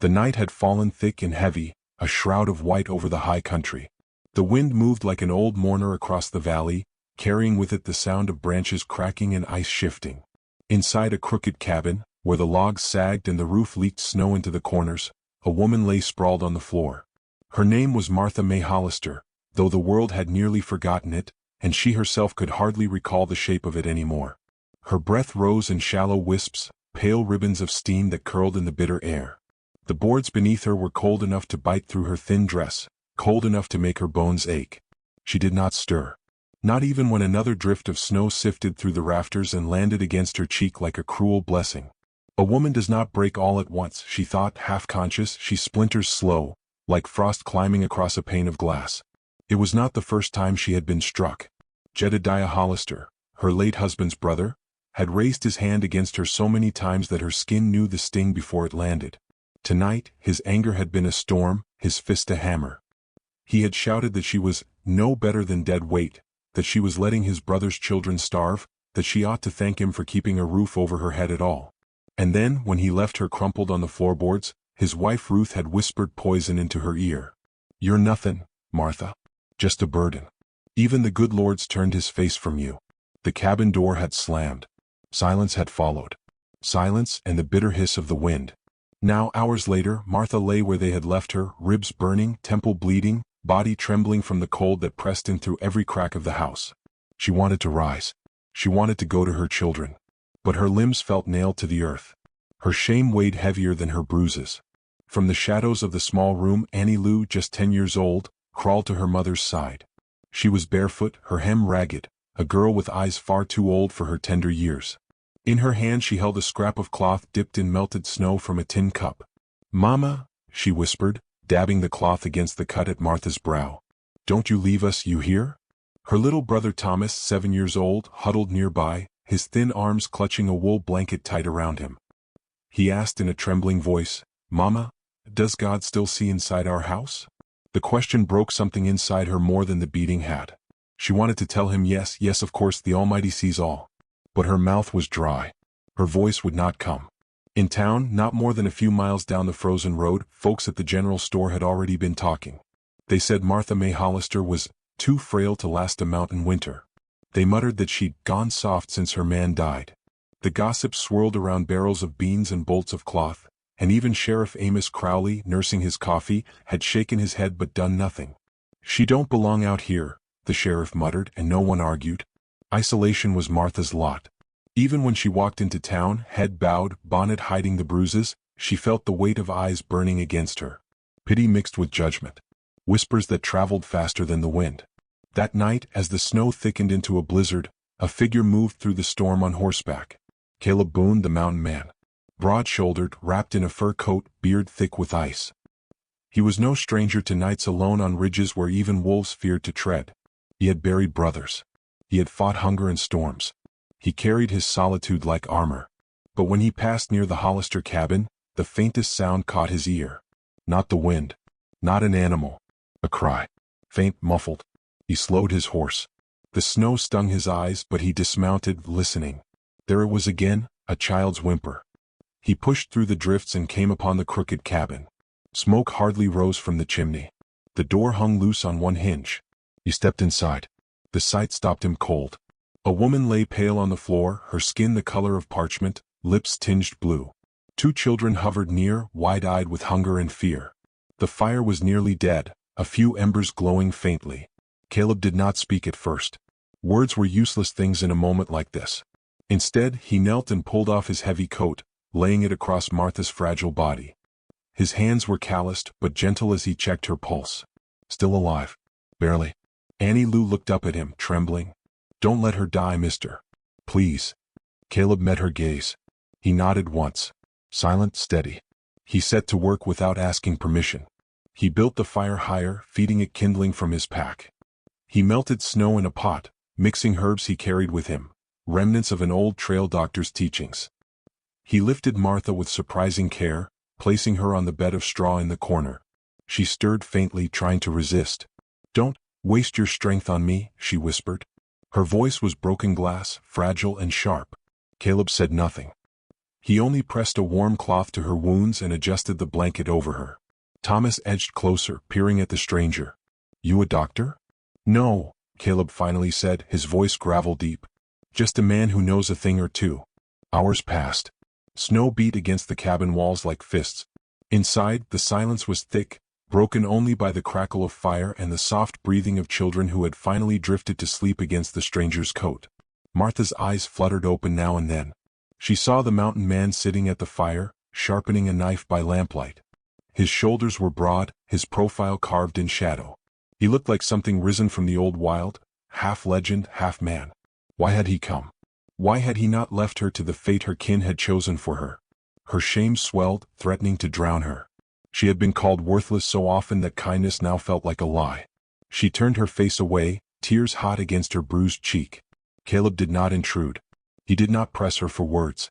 The night had fallen thick and heavy, a shroud of white over the high country. The wind moved like an old mourner across the valley, carrying with it the sound of branches cracking and ice shifting. Inside a crooked cabin, where the logs sagged and the roof leaked snow into the corners, a woman lay sprawled on the floor. Her name was Martha May Hollister, though the world had nearly forgotten it, and she herself could hardly recall the shape of it anymore. Her breath rose in shallow wisps, pale ribbons of steam that curled in the bitter air. The boards beneath her were cold enough to bite through her thin dress, cold enough to make her bones ache. She did not stir. Not even when another drift of snow sifted through the rafters and landed against her cheek like a cruel blessing. A woman does not break all at once, she thought, half-conscious. She splinters slow, like frost climbing across a pane of glass. It was not the first time she had been struck. Jedediah Hollister, her late husband's brother, had raised his hand against her so many times that her skin knew the sting before it landed. Tonight, his anger had been a storm, his fist a hammer. He had shouted that she was no better than dead weight, that she was letting his brother's children starve, that she ought to thank him for keeping a roof over her head at all. And then, when he left her crumpled on the floorboards, his wife Ruth had whispered poison into her ear. "You're nothing, Martha. Just a burden. Even the good Lord's turned his face from you." The cabin door had slammed. Silence had followed. Silence and the bitter hiss of the wind. Now, hours later, Martha lay where they had left her, ribs burning, temple bleeding, body trembling from the cold that pressed in through every crack of the house. She wanted to rise. She wanted to go to her children. But her limbs felt nailed to the earth. Her shame weighed heavier than her bruises. From the shadows of the small room, Annie Lou, just 10 years old, crawled to her mother's side. She was barefoot, her hem ragged, a girl with eyes far too old for her tender years. In her hand she held a scrap of cloth dipped in melted snow from a tin cup. "Mama," she whispered, dabbing the cloth against the cut at Martha's brow. "Don't you leave us, you hear?" Her little brother Thomas, 7 years old, huddled nearby, his thin arms clutching a wool blanket tight around him. He asked in a trembling voice, "Mama, does God still see inside our house?" The question broke something inside her more than the beating had. She wanted to tell him yes, yes, of course the Almighty sees all. But her mouth was dry. Her voice would not come. In town, not more than a few miles down the frozen road, folks at the general store had already been talking. They said Martha May Hollister was too frail to last a mountain winter. They muttered that she'd gone soft since her man died. The gossip swirled around barrels of beans and bolts of cloth, and even Sheriff Amos Crowley, nursing his coffee, had shaken his head but done nothing. "She don't belong out here," the sheriff muttered, and no one argued. Isolation was Martha's lot. Even when she walked into town, head bowed, bonnet hiding the bruises, she felt the weight of eyes burning against her. Pity mixed with judgment. Whispers that traveled faster than the wind. That night, as the snow thickened into a blizzard, a figure moved through the storm on horseback. Caleb Boone, the mountain man. Broad-shouldered, wrapped in a fur coat, beard thick with ice. He was no stranger to nights alone on ridges where even wolves feared to tread. He had buried brothers. He had fought hunger and storms. He carried his solitude like armor. But when he passed near the Hollister cabin, the faintest sound caught his ear. Not the wind. Not an animal. A cry. Faint, muffled. He slowed his horse. The snow stung his eyes, but he dismounted, listening. There it was again, a child's whimper. He pushed through the drifts and came upon the crooked cabin. Smoke hardly rose from the chimney. The door hung loose on one hinge. He stepped inside. The sight stopped him cold. A woman lay pale on the floor, her skin the color of parchment, lips tinged blue. 2 children hovered near, wide-eyed with hunger and fear. The fire was nearly dead, a few embers glowing faintly. Caleb did not speak at first. Words were useless things in a moment like this. Instead, he knelt and pulled off his heavy coat, laying it across Martha's fragile body. His hands were calloused, but gentle as he checked her pulse. Still alive. Barely. Annie Lou looked up at him, trembling. "Don't let her die, mister. Please." Caleb met her gaze. He nodded once. Silent, steady. He set to work without asking permission. He built the fire higher, feeding it kindling from his pack. He melted snow in a pot, mixing herbs he carried with him, remnants of an old trail doctor's teachings. He lifted Martha with surprising care, placing her on the bed of straw in the corner. She stirred faintly, trying to resist. "Don't waste your strength on me," she whispered. Her voice was broken glass, fragile and sharp. Caleb said nothing. He only pressed a warm cloth to her wounds and adjusted the blanket over her. Thomas edged closer, peering at the stranger. "You a doctor?" "No," Caleb finally said, his voice gravel deep. "Just a man who knows a thing or two." Hours passed. Snow beat against the cabin walls like fists. Inside, the silence was thick, broken only by the crackle of fire and the soft breathing of children who had finally drifted to sleep against the stranger's coat. Martha's eyes fluttered open now and then. She saw the mountain man sitting at the fire, sharpening a knife by lamplight. His shoulders were broad, his profile carved in shadow. He looked like something risen from the old wild, half legend, half man. Why had he come? Why had he not left her to the fate her kin had chosen for her? Her shame swelled, threatening to drown her. She had been called worthless so often that kindness now felt like a lie. She turned her face away, tears hot against her bruised cheek. Caleb did not intrude. He did not press her for words.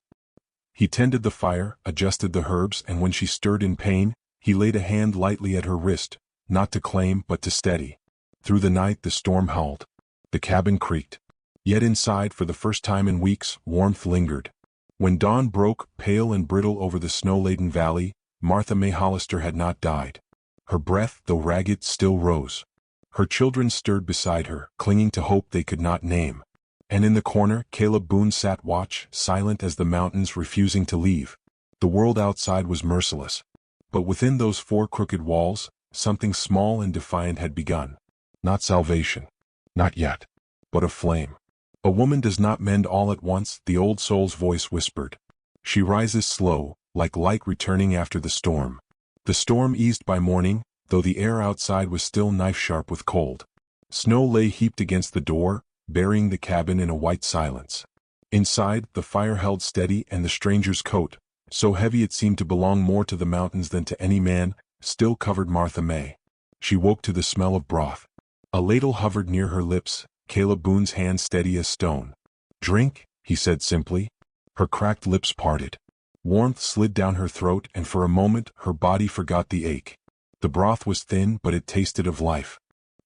He tended the fire, adjusted the herbs, and when she stirred in pain, he laid a hand lightly at her wrist, not to claim but to steady. Through the night the storm howled. The cabin creaked. Yet inside, for the first time in weeks, warmth lingered. When dawn broke, pale and brittle over the snow-laden valley, Martha May Hollister had not died. Her breath, though ragged, still rose. Her children stirred beside her, clinging to hope they could not name. And in the corner, Caleb Boone sat watch, silent as the mountains, refusing to leave. The world outside was merciless. But within those four crooked walls, something small and defiant had begun. Not salvation. Not yet. But a flame. "A woman does not mend all at once," the old soul's voice whispered. "She rises slow, like light returning after the storm." The storm eased by morning, though the air outside was still knife-sharp with cold. Snow lay heaped against the door, burying the cabin in a white silence. Inside, the fire held steady, and the stranger's coat, so heavy it seemed to belong more to the mountains than to any man, still covered Martha May. She woke to the smell of broth. A ladle hovered near her lips, Caleb Boone's hand steady as stone. "Drink," he said simply. Her cracked lips parted. Warmth slid down her throat, and for a moment her body forgot the ache. The broth was thin, but it tasted of life.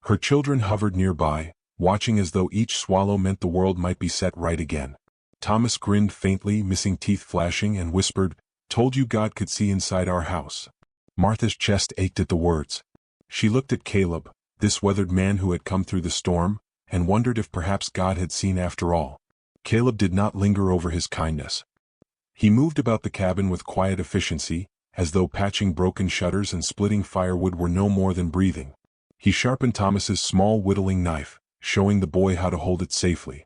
Her children hovered nearby, watching as though each swallow meant the world might be set right again. Thomas grinned faintly, missing teeth flashing, and whispered, "Told you God could see inside our house." Martha's chest ached at the words. She looked at Caleb, this weathered man who had come through the storm, and wondered if perhaps God had seen after all. Caleb did not linger over his kindness. He moved about the cabin with quiet efficiency, as though patching broken shutters and splitting firewood were no more than breathing. He sharpened Thomas's small whittling knife, showing the boy how to hold it safely.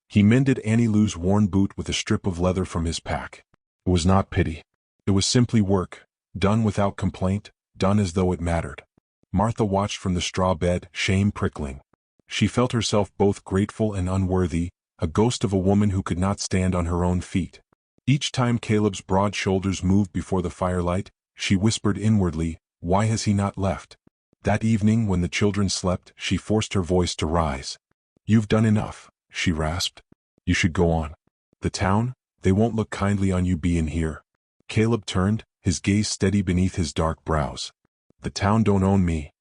He mended Annie Lou's worn boot with a strip of leather from his pack. It was not pity. It was simply work, done without complaint, done as though it mattered. Martha watched from the straw bed, shame prickling. She felt herself both grateful and unworthy, a ghost of a woman who could not stand on her own feet. Each time Caleb's broad shoulders moved before the firelight, she whispered inwardly, "Why has he not left?" That evening, when the children slept, she forced her voice to rise. "You've done enough," she rasped. "You should go on. The town, they won't look kindly on you being here." Caleb turned, his gaze steady beneath his dark brows. "The town don't own me."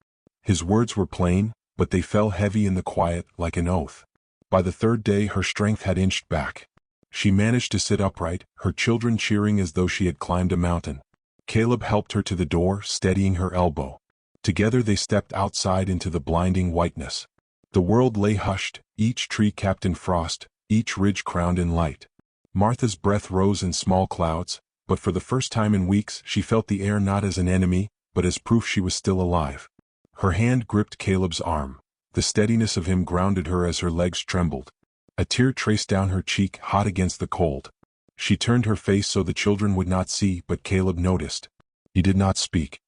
His words were plain, but they fell heavy in the quiet, like an oath. By the third day her strength had inched back. She managed to sit upright, her children cheering as though she had climbed a mountain. Caleb helped her to the door, steadying her elbow. Together they stepped outside into the blinding whiteness. The world lay hushed, each tree capped in frost, each ridge crowned in light. Martha's breath rose in small clouds, but for the first time in weeks she felt the air not as an enemy, but as proof she was still alive. Her hand gripped Caleb's arm. The steadiness of him grounded her as her legs trembled. A tear traced down her cheek, hot against the cold. She turned her face so the children would not see, but Caleb noticed. He did not speak.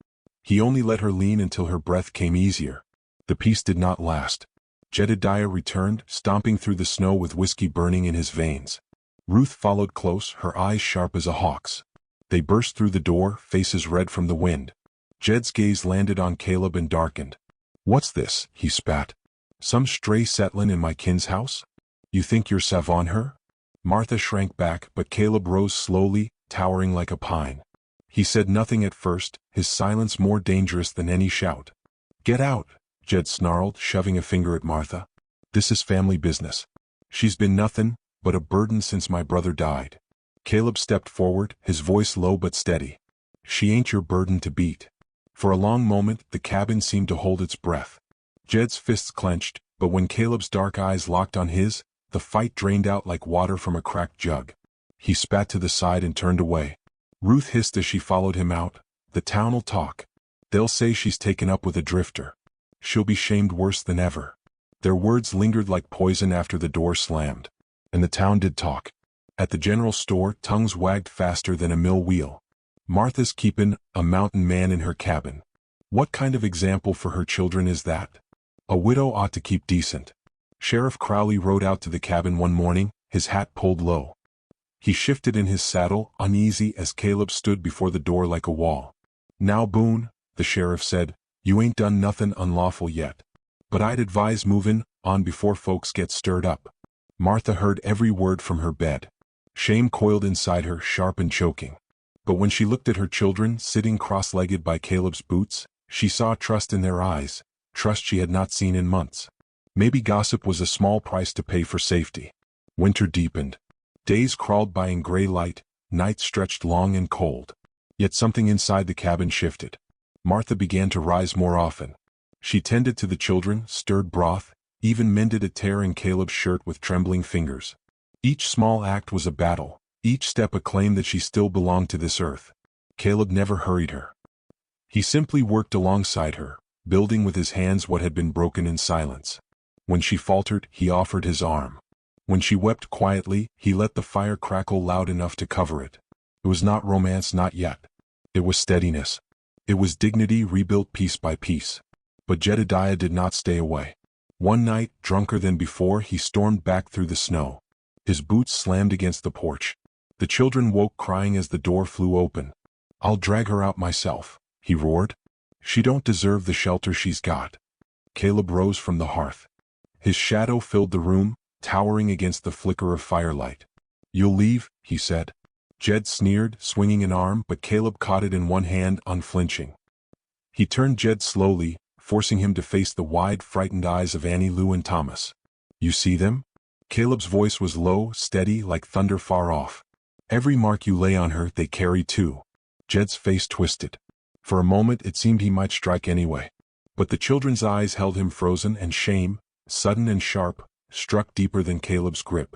He only let her lean until her breath came easier. The peace did not last. Jedediah returned, stomping through the snow with whiskey burning in his veins. Ruth followed close, her eyes sharp as a hawk's. They burst through the door, faces red from the wind. Jed's gaze landed on Caleb and darkened. "What's this?" he spat. "Some stray settlin' in my kin's house? You think you're savon her?" Martha shrank back, but Caleb rose slowly, towering like a pine. He said nothing at first, his silence more dangerous than any shout. "Get out," Jed snarled, shoving a finger at Martha. "This is family business. She's been nothin' but a burden since my brother died." Caleb stepped forward, his voice low but steady. She ain't your burden to beat. For a long moment, the cabin seemed to hold its breath. Jed's fists clenched, but when Caleb's dark eyes locked on his, the fight drained out like water from a cracked jug. He spat to the side and turned away. Ruth hissed as she followed him out. The town'll talk. They'll say she's taken up with a drifter. She'll be shamed worse than ever. Their words lingered like poison after the door slammed. And the town did talk. At the general store, tongues wagged faster than a mill wheel. Martha's keepin' a mountain man in her cabin. What kind of example for her children is that? A widow ought to keep decent. Sheriff Crowley rode out to the cabin one morning, his hat pulled low. He shifted in his saddle, uneasy as Caleb stood before the door like a wall. Now Boone, the sheriff said, you ain't done nothin' unlawful yet. But I'd advise movin' on before folks get stirred up. Martha heard every word from her bed. Shame coiled inside her, sharp and choking. But when she looked at her children sitting cross-legged by Caleb's boots, she saw trust in their eyes, trust she had not seen in months. Maybe gossip was a small price to pay for safety. Winter deepened. Days crawled by in gray light, nights stretched long and cold. Yet something inside the cabin shifted. Martha began to rise more often. She tended to the children, stirred broth, even mended a tear in Caleb's shirt with trembling fingers. Each small act was a battle, each step a claim that she still belonged to this earth. Caleb never hurried her. He simply worked alongside her, building with his hands what had been broken in silence. When she faltered, he offered his arm. When she wept quietly, he let the fire crackle loud enough to cover it. It was not romance, not yet. It was steadiness. It was dignity rebuilt piece by piece. But Jedediah did not stay away. One night, drunker than before, he stormed back through the snow. His boots slammed against the porch. The children woke crying as the door flew open. I'll drag her out myself, he roared. She don't deserve the shelter she's got. Caleb rose from the hearth. His shadow filled the room, towering against the flicker of firelight. You'll leave, he said. Jed sneered, swinging an arm, but Caleb caught it in one hand, unflinching. He turned Jed slowly, forcing him to face the wide, frightened eyes of Annie Lou and Thomas. You see them? Caleb's voice was low, steady, like thunder far off. Every mark you lay on her, they carry too. Jed's face twisted. For a moment it seemed he might strike anyway. But the children's eyes held him frozen, and shame, sudden and sharp, struck deeper than Caleb's grip.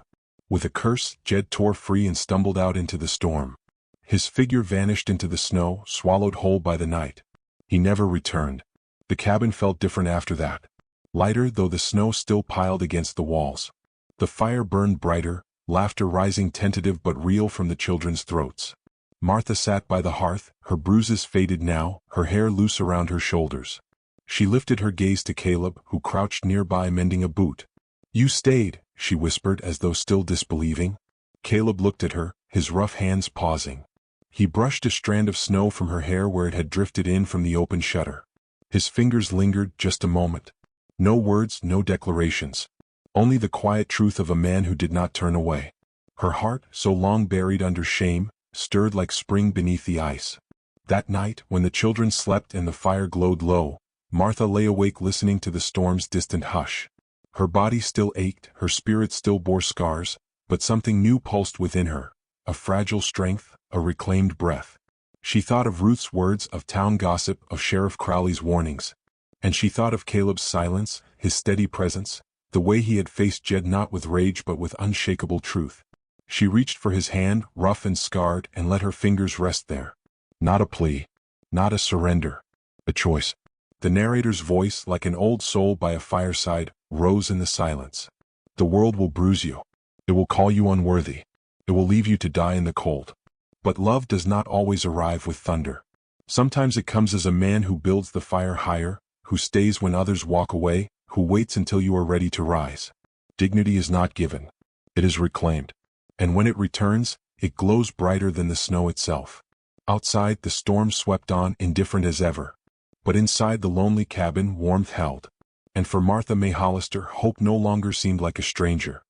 With a curse, Jed tore free and stumbled out into the storm. His figure vanished into the snow, swallowed whole by the night. He never returned. The cabin felt different after that. Lighter, though the snow still piled against the walls. The fire burned brighter, laughter rising tentative but real from the children's throats. Martha sat by the hearth, her bruises faded now, her hair loose around her shoulders. She lifted her gaze to Caleb, who crouched nearby mending a boot. You stayed, she whispered as though still disbelieving. Caleb looked at her, his rough hands pausing. He brushed a strand of snow from her hair where it had drifted in from the open shutter. His fingers lingered just a moment. No words, no declarations. Only the quiet truth of a man who did not turn away. Her heart, so long buried under shame, stirred like spring beneath the ice. That night, when the children slept and the fire glowed low, Martha lay awake listening to the storm's distant hush. Her body still ached, her spirit still bore scars, but something new pulsed within her, a fragile strength, a reclaimed breath. She thought of Ruth's words, of town gossip, of Sheriff Crowley's warnings. And she thought of Caleb's silence, his steady presence, the way he had faced Jed not with rage but with unshakable truth. She reached for his hand, rough and scarred, and let her fingers rest there. Not a plea. Not a surrender. A choice. The narrator's voice, like an old soul by a fireside, rose in the silence. The world will bruise you. It will call you unworthy. It will leave you to die in the cold. But love does not always arrive with thunder. Sometimes it comes as a man who builds the fire higher, who stays when others walk away, who waits until you are ready to rise. Dignity is not given. It is reclaimed. And when it returns, it glows brighter than the snow itself. Outside, the storm swept on, indifferent as ever. But inside the lonely cabin, warmth held. And for Martha May Hollister, hope no longer seemed like a stranger.